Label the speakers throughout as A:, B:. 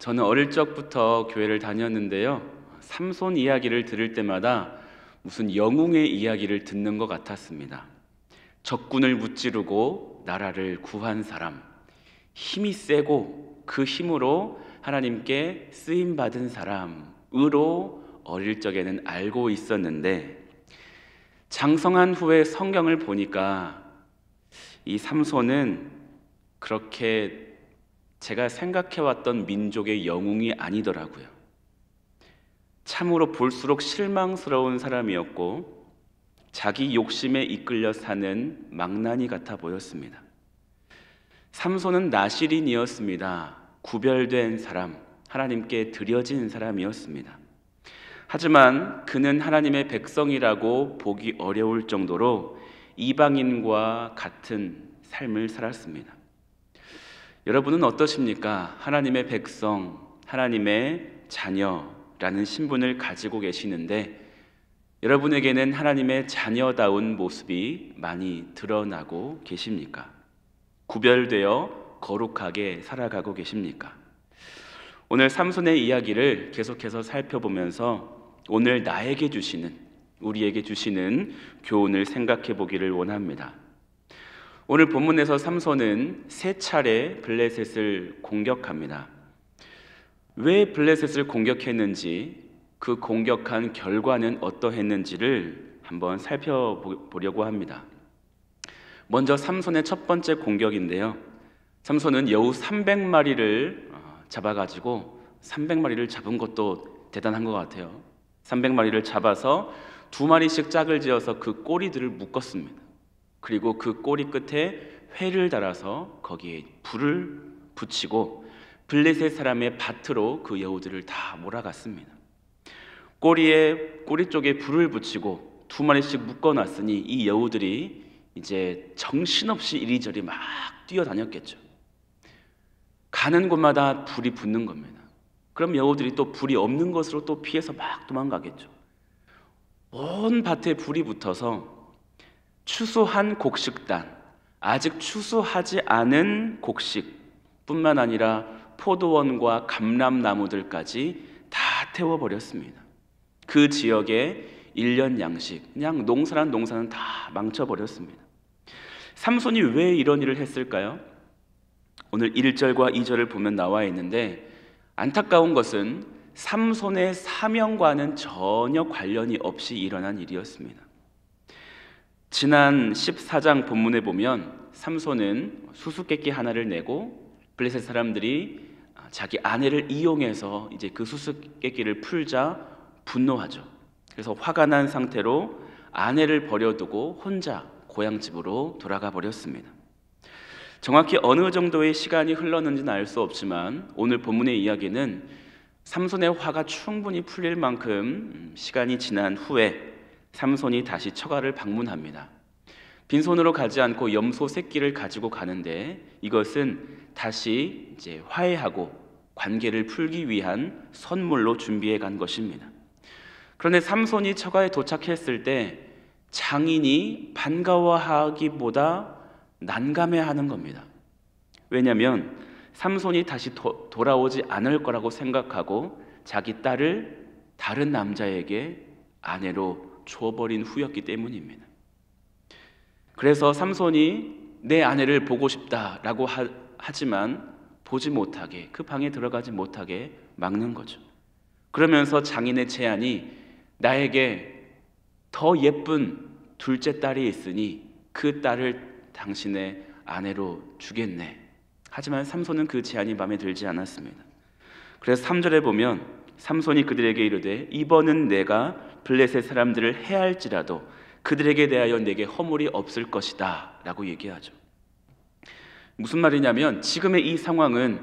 A: 저는 어릴 적부터 교회를 다녔는데요. 삼손 이야기를 들을 때마다 무슨 영웅의 이야기를 듣는 것 같았습니다. 적군을 무찌르고 나라를 구한 사람, 힘이 세고 그 힘으로 하나님께 쓰임 받은 사람으로 어릴 적에는 알고 있었는데, 장성한 후에 성경을 보니까 이 삼손은 그렇게 제가 생각해왔던 민족의 영웅이 아니더라고요. 참으로 볼수록 실망스러운 사람이었고 자기 욕심에 이끌려 사는 망나니 같아 보였습니다. 삼손은 나실인이었습니다. 구별된 사람, 하나님께 드려진 사람이었습니다. 하지만 그는 하나님의 백성이라고 보기 어려울 정도로 이방인과 같은 삶을 살았습니다. 여러분은 어떠십니까? 하나님의 백성, 하나님의 자녀라는 신분을 가지고 계시는데 여러분에게는 하나님의 자녀다운 모습이 많이 드러나고 계십니까? 구별되어 거룩하게 살아가고 계십니까? 오늘 삼손의 이야기를 계속해서 살펴보면서 오늘 나에게 주시는, 우리에게 주시는 교훈을 생각해 보기를 원합니다. 오늘 본문에서 삼손은 세 차례 블레셋을 공격합니다. 왜 블레셋을 공격했는지, 그 공격한 결과는 어떠했는지를 한번 살펴보려고 합니다. 먼저 삼손의 첫 번째 공격인데요. 삼손은 여우 300마리를 잡아가지고 300마리를 잡은 것도 대단한 것 같아요. 300마리를 잡아서 2마리씩 짝을 지어서 그 꼬리들을 묶었습니다. 그리고 그 꼬리 끝에 회를 달아서 거기에 불을 붙이고 블레셋 사람의 밭으로 그 여우들을 다 몰아갔습니다. 꼬리 쪽에 불을 붙이고 2마리씩 묶어놨으니 이 여우들이 이제 정신없이 이리저리 막 뛰어다녔겠죠. 가는 곳마다 불이 붙는 겁니다. 그럼 여우들이 또 불이 없는 곳으로 또 피해서 막 도망가겠죠. 온 밭에 불이 붙어서 추수한 곡식단, 아직 추수하지 않은 곡식뿐만 아니라 포도원과 감람나무들까지 다 태워버렸습니다. 그 지역의 1년 양식, 그냥 농사란 농사는 다 망쳐버렸습니다. 삼손이 왜 이런 일을 했을까요? 오늘 1절과 2절을 보면 나와 있는데, 안타까운 것은 삼손의 사명과는 전혀 관련이 없이 일어난 일이었습니다. 지난 14장 본문에 보면 삼손은 수수께끼 하나를 내고 블레셋 사람들이 자기 아내를 이용해서 이제 그 수수께끼를 풀자 분노하죠. 그래서 화가 난 상태로 아내를 버려두고 혼자 고향집으로 돌아가 버렸습니다. 정확히 어느 정도의 시간이 흘렀는지는 알 수 없지만 오늘 본문의 이야기는 삼손의 화가 충분히 풀릴 만큼 시간이 지난 후에 삼손이 다시 처가를 방문합니다. 빈손으로 가지 않고 염소 새끼를 가지고 가는데 이것은 다시 이제 화해하고 관계를 풀기 위한 선물로 준비해 간 것입니다. 그런데 삼손이 처가에 도착했을 때 장인이 반가워하기보다 난감해하는 겁니다. 왜냐하면 삼손이 다시 돌아오지 않을 거라고 생각하고 자기 딸을 다른 남자에게 아내로 줘버린 후였기 때문입니다. 그래서 삼손이 내 아내를 보고 싶다라고 하지만 보지 못하게, 그 방에 들어가지 못하게 막는 거죠. 그러면서 장인의 제안이 나에게 더 예쁜 둘째 딸이 있으니 그 딸을 당신의 아내로 주겠네. 하지만 삼손은 그 제안이 마음에 들지 않았습니다. 그래서 3절에 보면 삼손이 그들에게 이르되 이번은 내가 블레셋 사람들을 해할지라도 그들에게 대하여 내게 허물이 없을 것이다 라고 얘기하죠. 무슨 말이냐면 지금의 이 상황은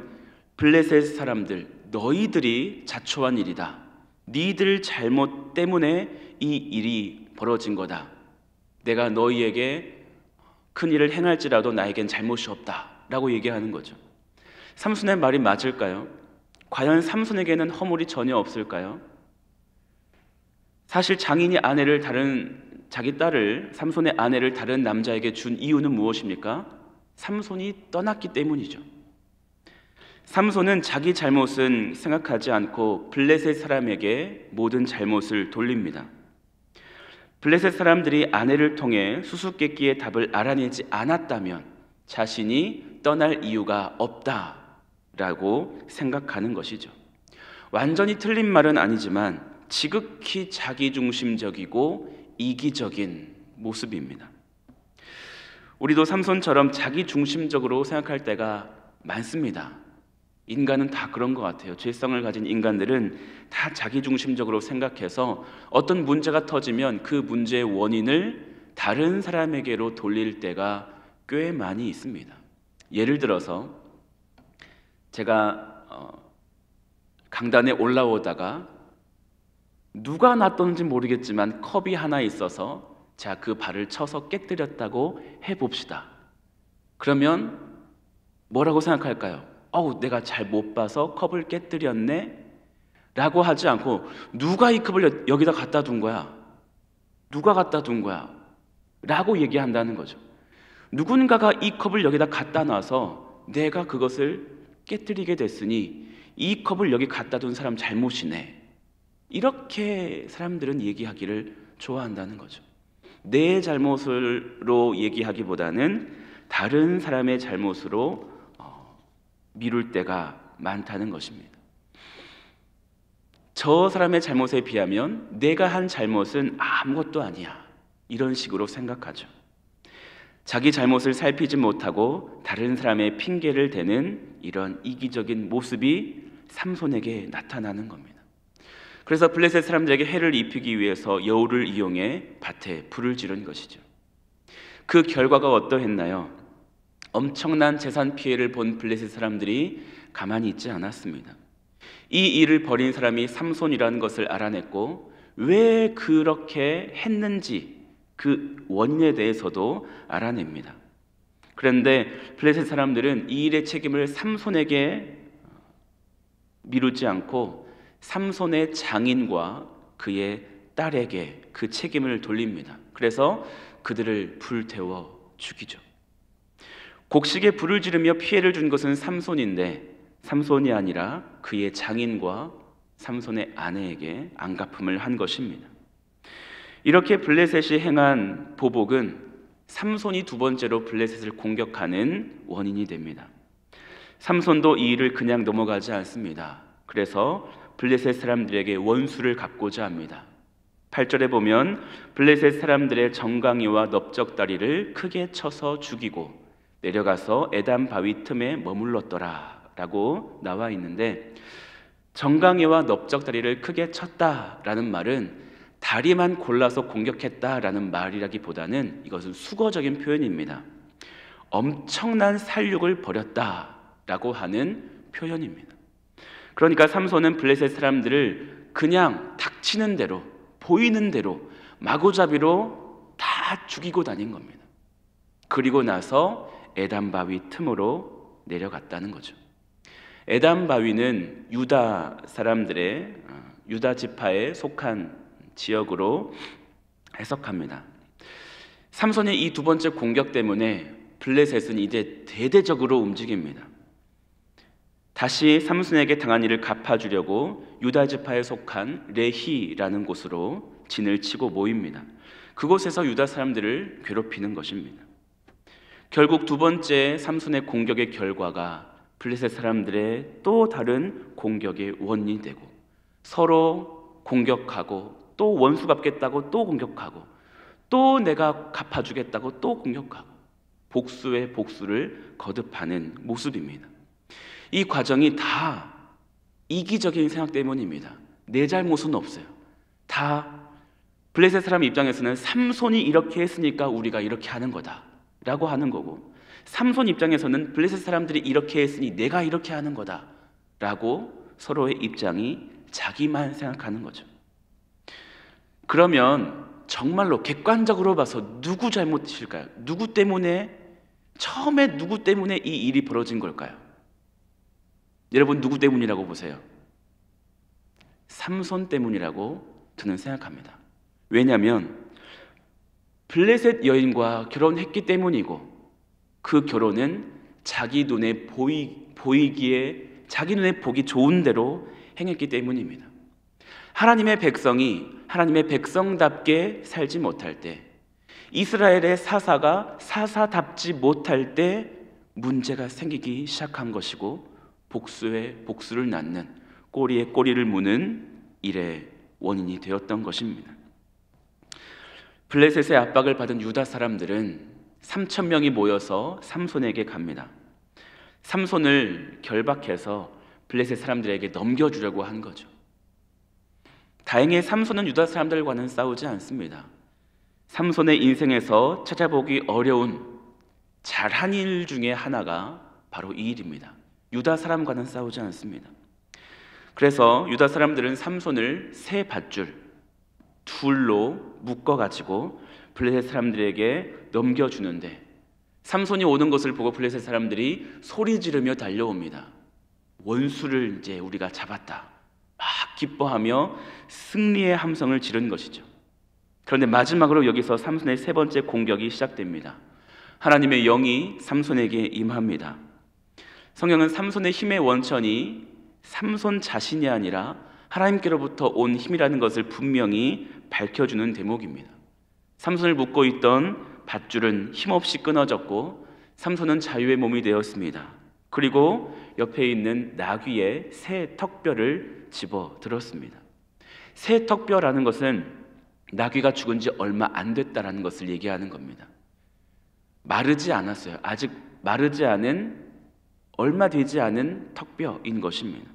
A: 블레셋 사람들, 너희들이 자초한 일이다. 니들 잘못 때문에 이 일이 벌어진 거다. 내가 너희에게 큰 일을 행할지라도 나에겐 잘못이 없다 라고 얘기하는 거죠. 삼손의 말이 맞을까요? 과연 삼손에게는 허물이 전혀 없을까요? 사실 장인이 자기 딸을, 삼손의 아내를 다른 남자에게 준 이유는 무엇입니까? 삼손이 떠났기 때문이죠. 삼손은 자기 잘못은 생각하지 않고 블레셋 사람에게 모든 잘못을 돌립니다. 블레셋 사람들이 아내를 통해 수수께끼의 답을 알아내지 않았다면 자신이 떠날 이유가 없다라고 생각하는 것이죠. 완전히 틀린 말은 아니지만 지극히 자기중심적이고 이기적인 모습입니다. 우리도 삼손처럼 자기중심적으로 생각할 때가 많습니다. 인간은 다 그런 것 같아요. 죄성을 가진 인간들은 다 자기중심적으로 생각해서 어떤 문제가 터지면 그 문제의 원인을 다른 사람에게로 돌릴 때가 꽤 많이 있습니다. 예를 들어서 제가 강단에 올라오다가 누가 놨던지 모르겠지만 컵이 하나 있어서 자, 그 발을 쳐서 깨뜨렸다고 해봅시다. 그러면 뭐라고 생각할까요? 내가 잘 못 봐서 컵을 깨뜨렸네? 라고 하지 않고 누가 이 컵을 여기다 갖다 둔 거야? 누가 갖다 둔 거야? 라고 얘기한다는 거죠. 누군가가 이 컵을 여기다 갖다 놔서 내가 그것을 깨뜨리게 됐으니 이 컵을 여기 갖다 둔 사람 잘못이네. 이렇게 사람들은 얘기하기를 좋아한다는 거죠. 내 잘못으로 얘기하기보다는 다른 사람의 잘못으로 미룰 때가 많다는 것입니다. 저 사람의 잘못에 비하면 내가 한 잘못은 아무것도 아니야. 이런 식으로 생각하죠. 자기 잘못을 살피지 못하고 다른 사람의 핑계를 대는 이런 이기적인 모습이 삼손에게 나타나는 겁니다. 그래서 블레셋 사람들에게 해를 입히기 위해서 여우를 이용해 밭에 불을 지른 것이죠. 그 결과가 어떠했나요? 엄청난 재산 피해를 본 블레셋 사람들이 가만히 있지 않았습니다. 이 일을 벌인 사람이 삼손이라는 것을 알아냈고 왜 그렇게 했는지 그 원인에 대해서도 알아냅니다. 그런데 블레셋 사람들은 이 일의 책임을 삼손에게 미루지 않고 삼손의 장인과 그의 딸에게 그 책임을 돌립니다. 그래서 그들을 불태워 죽이죠. 곡식에 불을 지르며 피해를 준 것은 삼손인데 삼손이 아니라 그의 장인과 삼손의 아내에게 안갚음을 한 것입니다. 이렇게 블레셋이 행한 보복은 삼손이 두 번째로 블레셋을 공격하는 원인이 됩니다. 삼손도 이 일을 그냥 넘어가지 않습니다. 그래서 블레셋 사람들에게 원수를 갚고자 합니다. 8절에 보면 블레셋 사람들의 정강이와 넓적다리를 크게 쳐서 죽이고 내려가서 에담 바위 틈에 머물렀더라 라고 나와 있는데, 정강이와 넓적다리를 크게 쳤다라는 말은 다리만 골라서 공격했다라는 말이라기보다는 이것은 수거적인 표현입니다. 엄청난 살육을 벌였다라고 하는 표현입니다. 그러니까 삼손은 블레셋 사람들을 그냥 닥치는 대로 보이는 대로 마구잡이로 다 죽이고 다닌 겁니다. 그리고 나서 에담 바위 틈으로 내려갔다는 거죠. 에담 바위는 유다 사람들의 유다 지파에 속한 지역으로 해석합니다. 삼손의 이 두 번째 공격 때문에 블레셋은 이제 대대적으로 움직입니다. 다시 삼손에게 당한 일을 갚아주려고 유다 지파에 속한 레히라는 곳으로 진을 치고 모입니다. 그곳에서 유다 사람들을 괴롭히는 것입니다. 결국 두 번째 삼손의 공격의 결과가 블레셋 사람들의 또 다른 공격의 원인이 되고 서로 공격하고 또 원수 갚겠다고 또 공격하고 또 내가 갚아주겠다고 또 공격하고 복수의 복수를 거듭하는 모습입니다. 이 과정이 다 이기적인 생각 때문입니다. 내 잘못은 없어요. 다 블레셋 사람 입장에서는 삼손이 이렇게 했으니까 우리가 이렇게 하는 거다 라고 하는 거고, 삼손 입장에서는 블레셋 사람들이 이렇게 했으니 내가 이렇게 하는 거다 라고 서로의 입장이 자기만 생각하는 거죠. 그러면 정말로 객관적으로 봐서 누구 잘못일까요? 누구 때문에, 처음에 누구 때문에 이 일이 벌어진 걸까요? 여러분 누구 때문이라고 보세요? 삼손 때문이라고 저는 생각합니다. 왜냐하면 블레셋 여인과 결혼했기 때문이고 그 결혼은 자기 눈에 보이기에 자기 눈에 보기 좋은 대로 행했기 때문입니다. 하나님의 백성이 하나님의 백성답게 살지 못할 때, 이스라엘의 사사가 사사답지 못할 때 문제가 생기기 시작한 것이고, 복수에 복수를 낳는, 꼬리에 꼬리를 무는 일의 원인이 되었던 것입니다. 블레셋의 압박을 받은 유다 사람들은 3천 명이 모여서 삼손에게 갑니다. 삼손을 결박해서 블레셋 사람들에게 넘겨주려고 한 거죠. 다행히 삼손은 유다 사람들과는 싸우지 않습니다. 삼손의 인생에서 찾아보기 어려운 잘한 일 중에 하나가 바로 이 일입니다. 유다 사람과는 싸우지 않습니다. 그래서 유다 사람들은 삼손을 세 밧줄 둘로 묶어가지고 블레셋 사람들에게 넘겨주는데, 삼손이 오는 것을 보고 블레셋 사람들이 소리 지르며 달려옵니다. 원수를 이제 우리가 잡았다, 막 기뻐하며 승리의 함성을 지른 것이죠. 그런데 마지막으로 여기서 삼손의 세 번째 공격이 시작됩니다. 하나님의 영이 삼손에게 임합니다. 성경은 삼손의 힘의 원천이 삼손 자신이 아니라 하나님께로부터 온 힘이라는 것을 분명히 밝혀주는 대목입니다. 삼손을 묶고 있던 밧줄은 힘없이 끊어졌고 삼손은 자유의 몸이 되었습니다. 그리고 옆에 있는 나귀의 새 턱뼈를 집어 들었습니다. 새 턱뼈라는 것은 나귀가 죽은 지 얼마 안 됐다라는 것을 얘기하는 겁니다. 마르지 않았어요. 아직 마르지 않은, 얼마 되지 않은 턱뼈인 것입니다.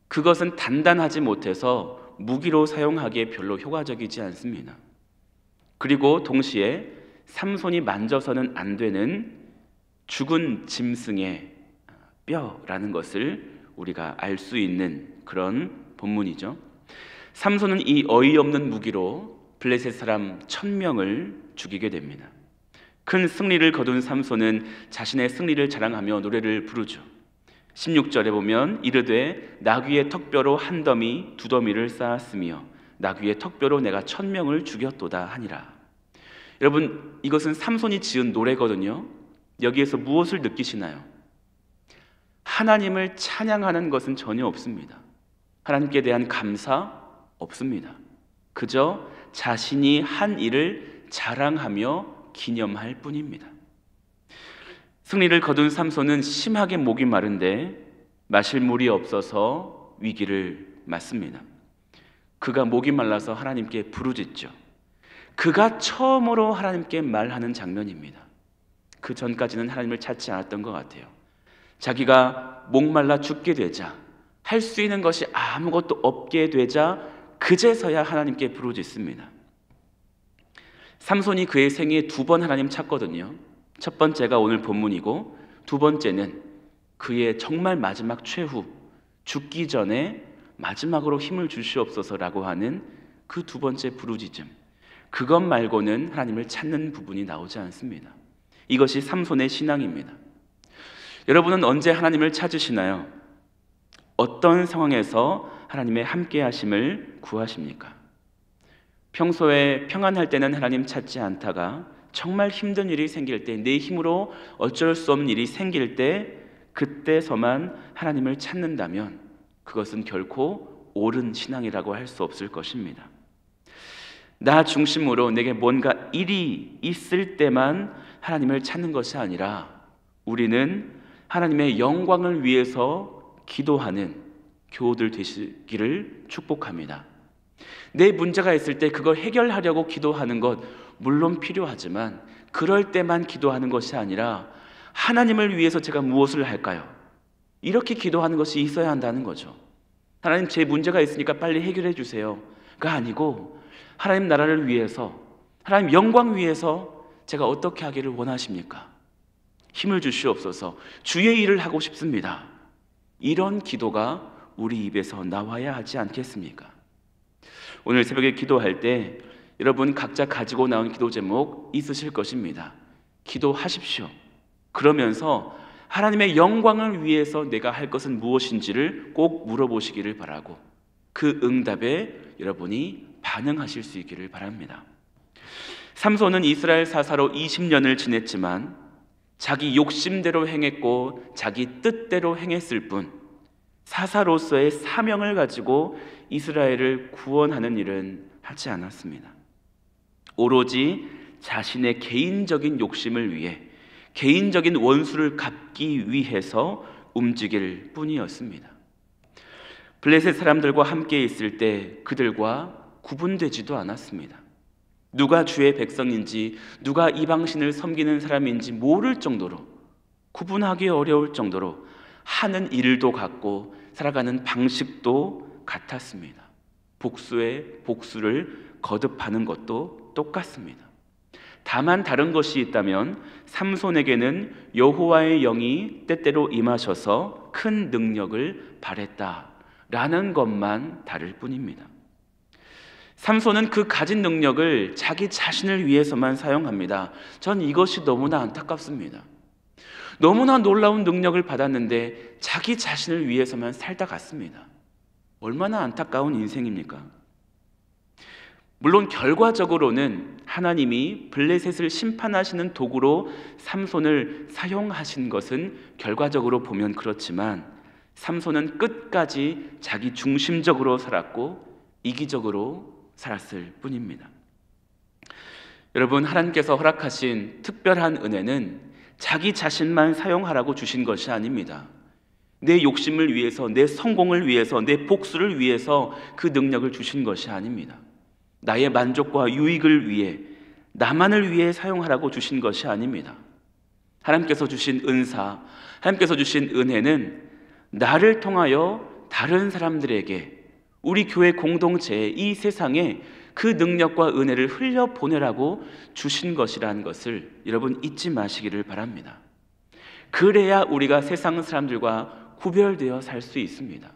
A: 그것은 단단하지 못해서 무기로 사용하기에 별로 효과적이지 않습니다. 그리고 동시에 삼손이 만져서는 안 되는 죽은 짐승의 뼈라는 것을 우리가 알 수 있는 그런 본문이죠. 삼손은 이 어이없는 무기로 블레셋 사람 1000명을 죽이게 됩니다. 큰 승리를 거둔 삼손은 자신의 승리를 자랑하며 노래를 부르죠. 16절에 보면 이르되 나귀의 턱뼈로 한 더미 두 더미를 쌓았으며 나귀의 턱뼈로 내가 1000명을 죽였도다 하니라. 여러분, 이것은 삼손이 지은 노래거든요. 여기에서 무엇을 느끼시나요? 하나님을 찬양하는 것은 전혀 없습니다. 하나님께 대한 감사 없습니다. 그저 자신이 한 일을 자랑하며 기념할 뿐입니다. 승리를 거둔 삼손은 심하게 목이 마른데 마실 물이 없어서 위기를 맞습니다. 그가 목이 말라서 하나님께 부르짖죠. 그가 처음으로 하나님께 말하는 장면입니다. 그 전까지는 하나님을 찾지 않았던 것 같아요. 자기가 목말라 죽게 되자, 할 수 있는 것이 아무것도 없게 되자 그제서야 하나님께 부르짖습니다. 삼손이 그의 생애에 2번 하나님 찾거든요. 첫 번째가 오늘 본문이고, 두 번째는 그의 정말 마지막 최후, 죽기 전에 마지막으로 힘을 주시옵소서라고 하는 그 두 번째 부르짖음, 그것 말고는 하나님을 찾는 부분이 나오지 않습니다. 이것이 삼손의 신앙입니다. 여러분은 언제 하나님을 찾으시나요? 어떤 상황에서 하나님의 함께 하심을 구하십니까? 평소에 평안할 때는 하나님 찾지 않다가 정말 힘든 일이 생길 때, 내 힘으로 어쩔 수 없는 일이 생길 때, 그때서만 하나님을 찾는다면 그것은 결코 옳은 신앙이라고 할 수 없을 것입니다. 나 중심으로 내게 뭔가 일이 있을 때만 하나님을 찾는 것이 아니라 우리는 하나님의 영광을 위해서 기도하는 교우들 되시기를 축복합니다. 내 문제가 있을 때 그걸 해결하려고 기도하는 것 물론 필요하지만, 그럴 때만 기도하는 것이 아니라 하나님을 위해서 제가 무엇을 할까요? 이렇게 기도하는 것이 있어야 한다는 거죠. 하나님, 제 문제가 있으니까 빨리 해결해 주세요가 아니고, 하나님 나라를 위해서, 하나님 영광 위해서 제가 어떻게 하기를 원하십니까? 힘을 주시옵소서. 주의 일을 하고 싶습니다. 이런 기도가 우리 입에서 나와야 하지 않겠습니까? 오늘 새벽에 기도할 때 여러분 각자 가지고 나온 기도 제목 있으실 것입니다. 기도하십시오. 그러면서 하나님의 영광을 위해서 내가 할 것은 무엇인지를 꼭 물어보시기를 바라고, 그 응답에 여러분이 반응하실 수 있기를 바랍니다. 삼손은 이스라엘 사사로 20년을 지냈지만 자기 욕심대로 행했고 자기 뜻대로 행했을 뿐 사사로서의 사명을 가지고 이스라엘을 구원하는 일은 하지 않았습니다. 오로지 자신의 개인적인 욕심을 위해, 개인적인 원수를 갚기 위해서 움직일 뿐이었습니다. 블레셋 사람들과 함께 있을 때 그들과 구분되지도 않았습니다. 누가 주의 백성인지, 누가 이방신을 섬기는 사람인지 모를 정도로, 구분하기 어려울 정도로 하는 일도 같고 살아가는 방식도 같았습니다. 복수에 복수를 거듭하는 것도 똑같습니다. 다만 다른 것이 있다면 삼손에게는 여호와의 영이 때때로 임하셔서 큰 능력을 발했다라는 것만 다를 뿐입니다. 삼손은 그 가진 능력을 자기 자신을 위해서만 사용합니다. 전 이것이 너무나 안타깝습니다. 너무나 놀라운 능력을 받았는데 자기 자신을 위해서만 살다 갔습니다. 얼마나 안타까운 인생입니까? 물론 결과적으로는 하나님이 블레셋을 심판하시는 도구로 삼손을 사용하신 것은 결과적으로 보면 그렇지만 삼손은 끝까지 자기 중심적으로 살았고 이기적으로 살았을 뿐입니다. 여러분, 하나님께서 허락하신 특별한 은혜는 자기 자신만 사용하라고 주신 것이 아닙니다. 내 욕심을 위해서, 내 성공을 위해서, 내 복수를 위해서 그 능력을 주신 것이 아닙니다. 나의 만족과 유익을 위해, 나만을 위해 사용하라고 주신 것이 아닙니다. 하나님께서 주신 은사, 하나님께서 주신 은혜는 나를 통하여 다른 사람들에게, 우리 교회 공동체에, 이 세상에 그 능력과 은혜를 흘려보내라고 주신 것이라는 것을 여러분 잊지 마시기를 바랍니다. 그래야 우리가 세상 사람들과 구별되어 살 수 있습니다.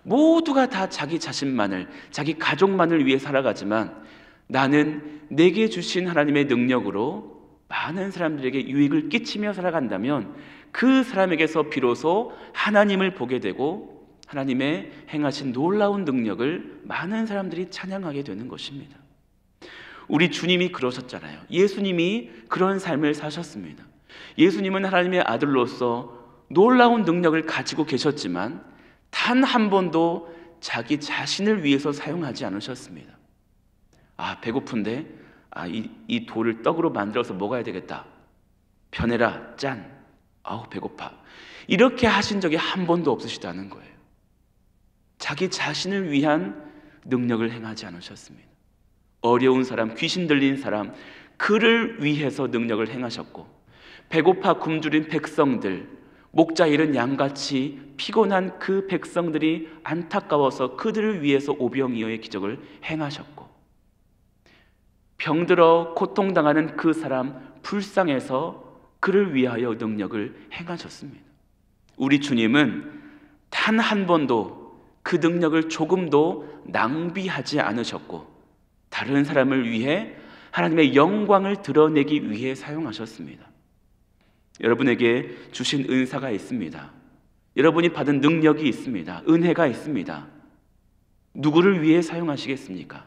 A: 모두가 다 자기 자신만을, 자기 가족만을 위해 살아가지만 나는 내게 주신 하나님의 능력으로 많은 사람들에게 유익을 끼치며 살아간다면 그 사람에게서 비로소 하나님을 보게 되고 하나님의 행하신 놀라운 능력을 많은 사람들이 찬양하게 되는 것입니다. 우리 주님이 그러셨잖아요. 예수님이 그런 삶을 사셨습니다. 예수님은 하나님의 아들로서 놀라운 능력을 가지고 계셨지만 단 한 번도 자기 자신을 위해서 사용하지 않으셨습니다. 배고픈데 이 돌을 떡으로 만들어서 먹어야 되겠다. 변해라, 짠. 배고파. 이렇게 하신 적이 한 번도 없으시다는 거예요. 자기 자신을 위한 능력을 행하지 않으셨습니다. 어려운 사람, 귀신 들린 사람, 그를 위해서 능력을 행하셨고, 배고파 굶주린 백성들, 목자 잃은 양같이 피곤한 그 백성들이 안타까워서 그들을 위해서 오병이어의 기적을 행하셨고, 병들어 고통당하는 그 사람 불쌍해서 그를 위하여 능력을 행하셨습니다. 우리 주님은 단 한 번도 그 능력을 조금도 낭비하지 않으셨고 다른 사람을 위해 하나님의 영광을 드러내기 위해 사용하셨습니다. 여러분에게 주신 은사가 있습니다. 여러분이 받은 능력이 있습니다. 은혜가 있습니다. 누구를 위해 사용하시겠습니까?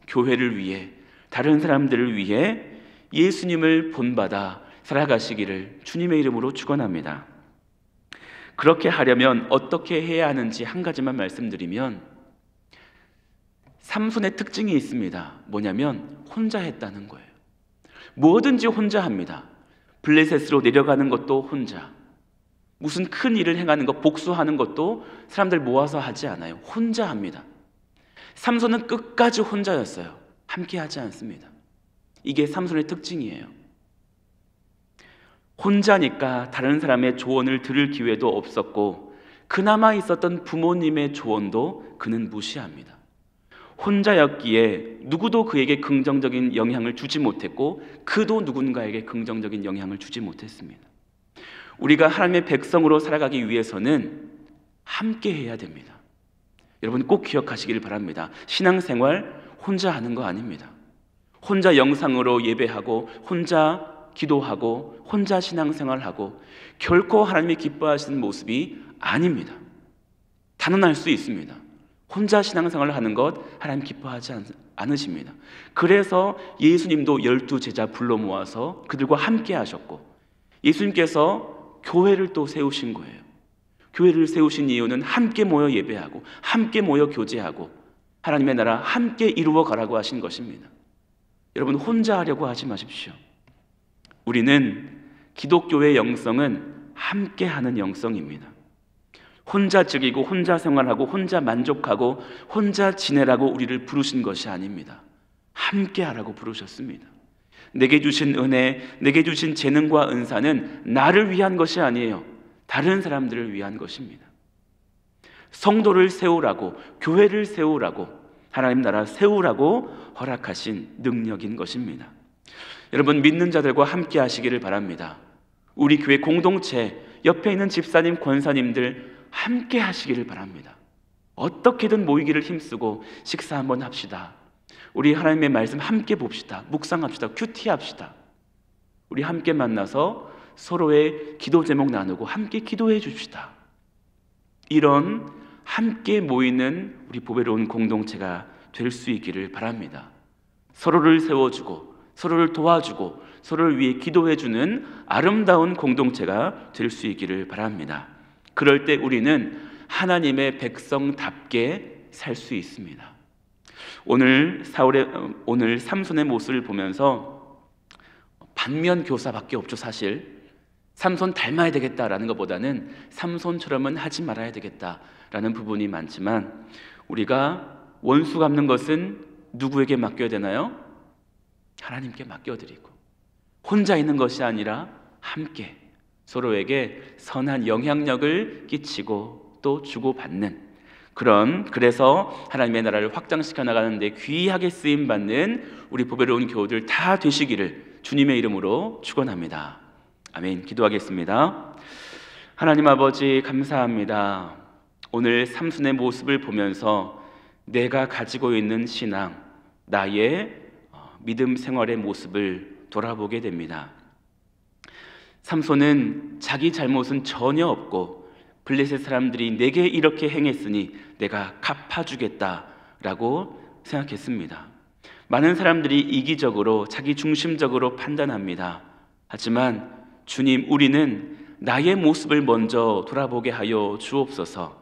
A: 교회를 위해, 다른 사람들을 위해 예수님을 본받아 살아가시기를 주님의 이름으로 축원합니다. 그렇게 하려면 어떻게 해야 하는지 한 가지만 말씀드리면, 삼손의 특징이 있습니다. 뭐냐면 혼자 했다는 거예요. 뭐든지 혼자 합니다. 블레셋으로 내려가는 것도 혼자, 무슨 큰 일을 행하는 것, 복수하는 것도 사람들 모아서 하지 않아요. 혼자 합니다. 삼손은 끝까지 혼자였어요. 함께 하지 않습니다. 이게 삼손의 특징이에요. 혼자니까 다른 사람의 조언을 들을 기회도 없었고 그나마 있었던 부모님의 조언도 그는 무시합니다. 혼자였기에 누구도 그에게 긍정적인 영향을 주지 못했고 그도 누군가에게 긍정적인 영향을 주지 못했습니다. 우리가 하나님의 백성으로 살아가기 위해서는 함께 해야 됩니다. 여러분 꼭 기억하시기를 바랍니다. 신앙생활 혼자 하는 거 아닙니다. 혼자 영상으로 예배하고 혼자 기도하고 혼자 신앙생활하고 결코 하나님이 기뻐하시는 모습이 아닙니다. 단언할 수 있습니다. 혼자 신앙생활을 하는 것 하나님 기뻐하지 않으십니다. 그래서 예수님도 12 제자 불러 모아서 그들과 함께 하셨고 예수님께서 교회를 또 세우신 거예요. 교회를 세우신 이유는 함께 모여 예배하고 함께 모여 교제하고 하나님의 나라 함께 이루어 가라고 하신 것입니다. 여러분, 혼자 하려고 하지 마십시오. 우리는 기독교의 영성은 함께 하는 영성입니다. 혼자 즐기고 혼자 생활하고 혼자 만족하고 혼자 지내라고 우리를 부르신 것이 아닙니다. 함께 하라고 부르셨습니다. 내게 주신 은혜, 내게 주신 재능과 은사는 나를 위한 것이 아니에요. 다른 사람들을 위한 것입니다. 성도를 세우라고, 교회를 세우라고, 하나님 나라 세우라고 허락하신 능력인 것입니다. 여러분, 믿는 자들과 함께 하시기를 바랍니다. 우리 교회 공동체, 옆에 있는 집사님, 권사님들 함께 하시기를 바랍니다. 어떻게든 모이기를 힘쓰고 식사 한번 합시다. 우리 하나님의 말씀 함께 봅시다. 묵상합시다. 큐티합시다. 우리 함께 만나서 서로의 기도 제목 나누고 함께 기도해 줍시다. 이런 함께 모이는 우리 보배로운 공동체가 될 수 있기를 바랍니다. 서로를 세워주고 서로를 도와주고 서로를 위해 기도해주는 아름다운 공동체가 될 수 있기를 바랍니다. 그럴 때 우리는 하나님의 백성답게 살 수 있습니다. 오늘 삼손의 모습을 보면서 반면 교사밖에 없죠. 사실 삼손 닮아야 되겠다라는 것보다는 삼손처럼은 하지 말아야 되겠다라는 부분이 많지만, 우리가 원수 갚는 것은 누구에게 맡겨야 되나요? 하나님께 맡겨드리고, 혼자 있는 것이 아니라 함께 서로에게 선한 영향력을 끼치고 또 주고받는 그래서 하나님의 나라를 확장시켜 나가는데 귀하게 쓰임받는 우리 보배로운 교우들 다 되시기를 주님의 이름으로 축원합니다. 아멘. 기도하겠습니다. 하나님 아버지, 감사합니다. 오늘 삼손의 모습을 보면서 내가 가지고 있는 신앙, 나의 믿음 생활의 모습을 돌아보게 됩니다. 삼손은 자기 잘못은 전혀 없고 블레셋 사람들이 내게 이렇게 행했으니 내가 갚아주겠다라고 생각했습니다. 많은 사람들이 이기적으로 자기 중심적으로 판단합니다. 하지만 주님, 우리는 나의 모습을 먼저 돌아보게 하여 주옵소서.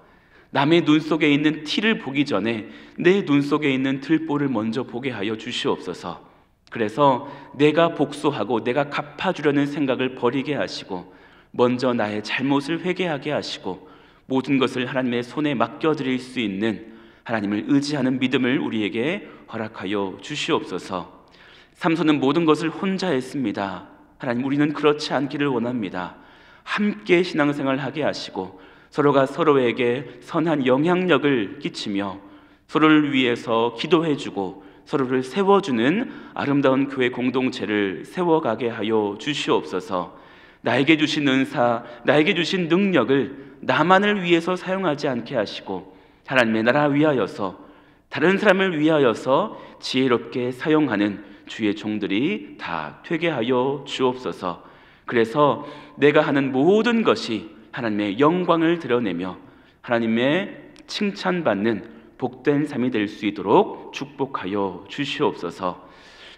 A: 남의 눈 속에 있는 티를 보기 전에 내 눈 속에 있는 들보를 먼저 보게 하여 주시옵소서. 그래서 내가 복수하고 내가 갚아주려는 생각을 버리게 하시고 먼저 나의 잘못을 회개하게 하시고 모든 것을 하나님의 손에 맡겨드릴 수 있는 하나님을 의지하는 믿음을 우리에게 허락하여 주시옵소서. 삼손은 모든 것을 혼자 했습니다. 하나님, 우리는 그렇지 않기를 원합니다. 함께 신앙생활을 하게 하시고 서로가 서로에게 선한 영향력을 끼치며 서로를 위해서 기도해주고 서로를 세워주는 아름다운 교회 공동체를 세워가게 하여 주시옵소서. 나에게 주신 은사, 나에게 주신 능력을 나만을 위해서 사용하지 않게 하시고 하나님의 나라 위하여서, 다른 사람을 위하여서 지혜롭게 사용하는 주의 종들이 다 되게 하여 주옵소서. 그래서 내가 하는 모든 것이 하나님의 영광을 드러내며 하나님의 칭찬받는 복된 삶이 될 수 있도록 축복하여 주시옵소서.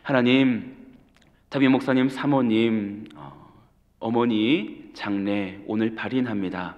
A: 하나님, 다비 목사님, 사모님, 어머니 장례 오늘 발인합니다.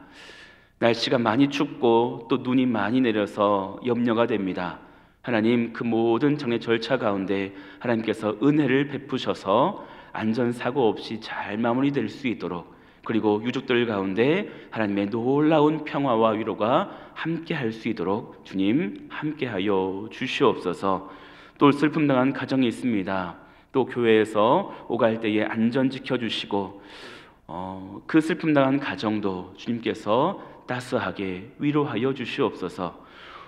A: 날씨가 많이 춥고 또 눈이 많이 내려서 염려가 됩니다. 하나님, 그 모든 장례 절차 가운데 하나님께서 은혜를 베푸셔서 안전사고 없이 잘 마무리될 수 있도록, 그리고 유족들 가운데 하나님의 놀라운 평화와 위로가 함께 할 수 있도록 주님 함께하여 주시옵소서. 또 슬픔 당한 가정이 있습니다. 또 교회에서 오갈 때에 안전 지켜주시고 그 슬픔 당한 가정도 주님께서 따스하게 위로하여 주시옵소서.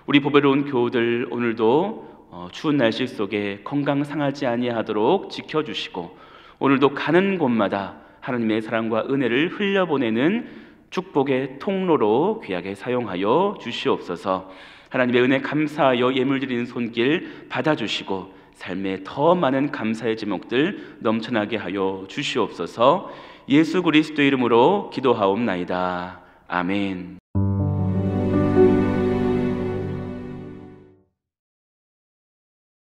A: 우리 보배로운 교우들 오늘도 추운 날씨 속에 건강 상하지 아니하도록 지켜주시고 오늘도 가는 곳마다 하나님의 사랑과 은혜를 흘려보내는 축복의 통로로 귀하게 사용하여 주시옵소서. 하나님의 은혜 감사하여 예물 드리는 손길 받아주시고 삶에 더 많은 감사의 제목들 넘쳐나게 하여 주시옵소서. 예수 그리스도의 이름으로 기도하옵나이다. 아멘.